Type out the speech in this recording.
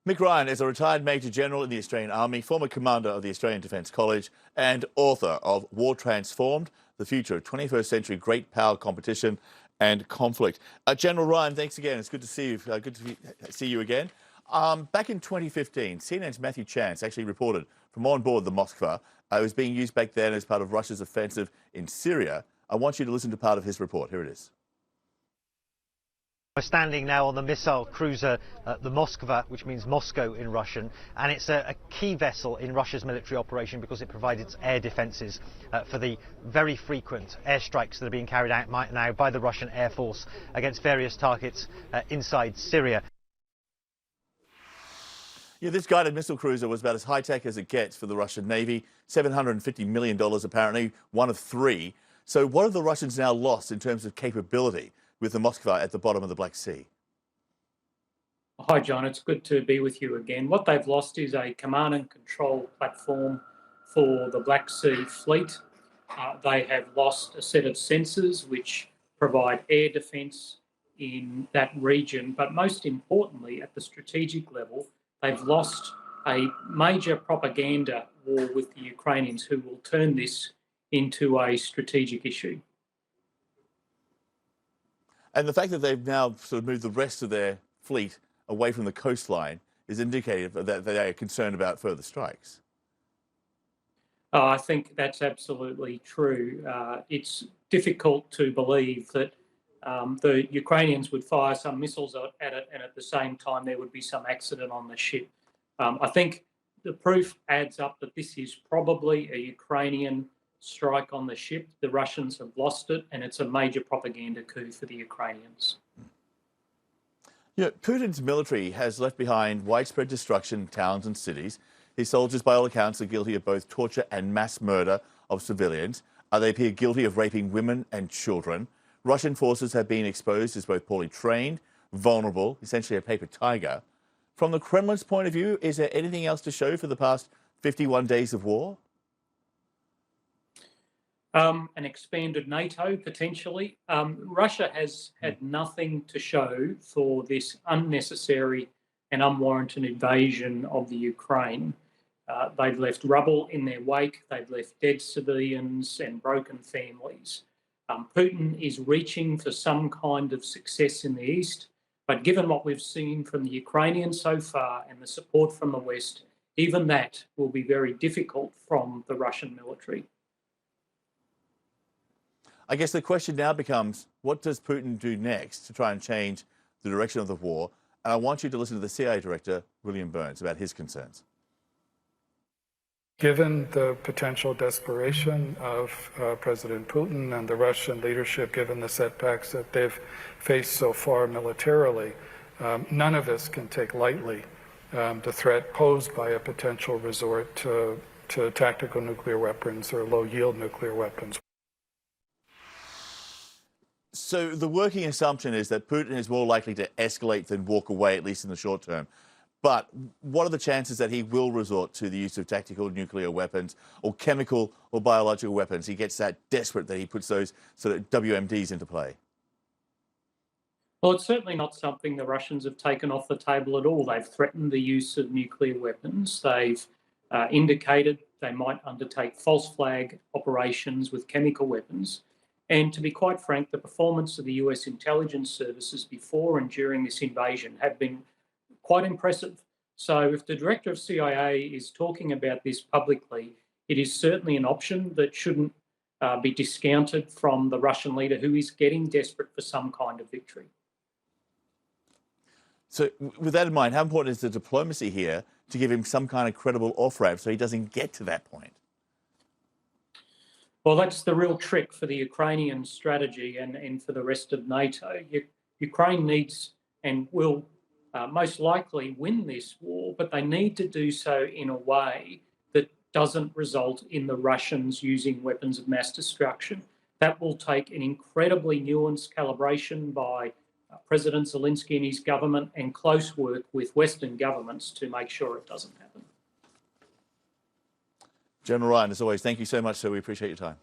Mick Ryan is a retired Major General in the Australian Army, former commander of the Australian Defence College and author of War Transformed, The Future of 21st Century Great Power Competition and Conflict. General Ryan, thanks again. It's good to see you. Good to see you again. Back in 2015, CNN's Matthew Chance actually reported from on board the Moskva. It was being used back then as part of Russia's offensive in Syria. I want you to listen to part of his report. Here it is. We're standing now on the missile cruiser, the Moskva, which means Moscow in Russian, and it's a key vessel in Russia's military operation because it provides its air defences for the very frequent airstrikes that are being carried out now by the Russian Air Force against various targets inside Syria. Yeah, this guided missile cruiser was about as high-tech as it gets for the Russian Navy, $750 million apparently, one of three. So what have the Russians now lost in terms of capability with the Moskva at the bottom of the Black Sea? Hi, John. It's good to be with you again. What they've lost is a command and control platform for the Black Sea fleet. They have lost a set of sensors which provide air defence in that region. But most importantly, at the strategic level, they've lost a major propaganda war with the Ukrainians, who will turn this into a strategic issue. And the fact that they've now sort of moved the rest of their fleet away from the coastline is indicative that they are concerned about further strikes. I think that's absolutely true. It's difficult to believe that the Ukrainians would fire some missiles at it and at the same time there would be some accident on the ship. I think the proof adds up that this is probably a Ukrainian strike on the ship. The Russians have lost it, and it's a major propaganda coup for the Ukrainians. Yeah, Putin's military has left behind widespread destruction in towns and cities. His soldiers, by all accounts, are guilty of both torture and mass murder of civilians. They appear guilty of raping women and children. Russian forces have been exposed as both poorly trained, vulnerable, essentially a paper tiger. From the Kremlin's point of view, is there anything else to show for the past 51 days of war? An expanded NATO, potentially. Russia has had nothing to show for this unnecessary and unwarranted invasion of the Ukraine. They've left rubble in their wake. They've left dead civilians and broken families. Putin is reaching for some kind of success in the East, but given what we've seen from the Ukrainians so far and the support from the West, even that will be very difficult from the Russian military. I guess the question now becomes, what does Putin do next to try and change the direction of the war? And I want you to listen to the CIA Director, William Burns, about his concerns. Given the potential desperation of President Putin and the Russian leadership, given the setbacks that they've faced so far militarily, none of us can take lightly the threat posed by a potential resort to tactical nuclear weapons or low-yield nuclear weapons. So the working assumption is that Putin is more likely to escalate than walk away, at least in the short term. But what are the chances that he will resort to the use of tactical nuclear weapons or chemical or biological weapons? He gets that desperate that he puts those sort of WMDs into play. Well, it's certainly not something the Russians have taken off the table at all. They've threatened the use of nuclear weapons. They've indicated they might undertake false flag operations with chemical weapons. And to be quite frank, the performance of the US intelligence services before and during this invasion have been quite impressive. So if the director of CIA is talking about this publicly, it is certainly an option that shouldn't be discounted from the Russian leader, who is getting desperate for some kind of victory. So with that in mind, how important is the diplomacy here to give him some kind of credible off-ramp so he doesn't get to that point? Well, that's the real trick for the Ukrainian strategy and for the rest of NATO. Ukraine needs and will most likely win this war, but they need to do so in a way that doesn't result in the Russians using weapons of mass destruction. That will take an incredibly nuanced calibration by President Zelensky and his government and close work with Western governments to make sure it doesn't happen. General Ryan, as always, thank you so much, sir. We appreciate your time.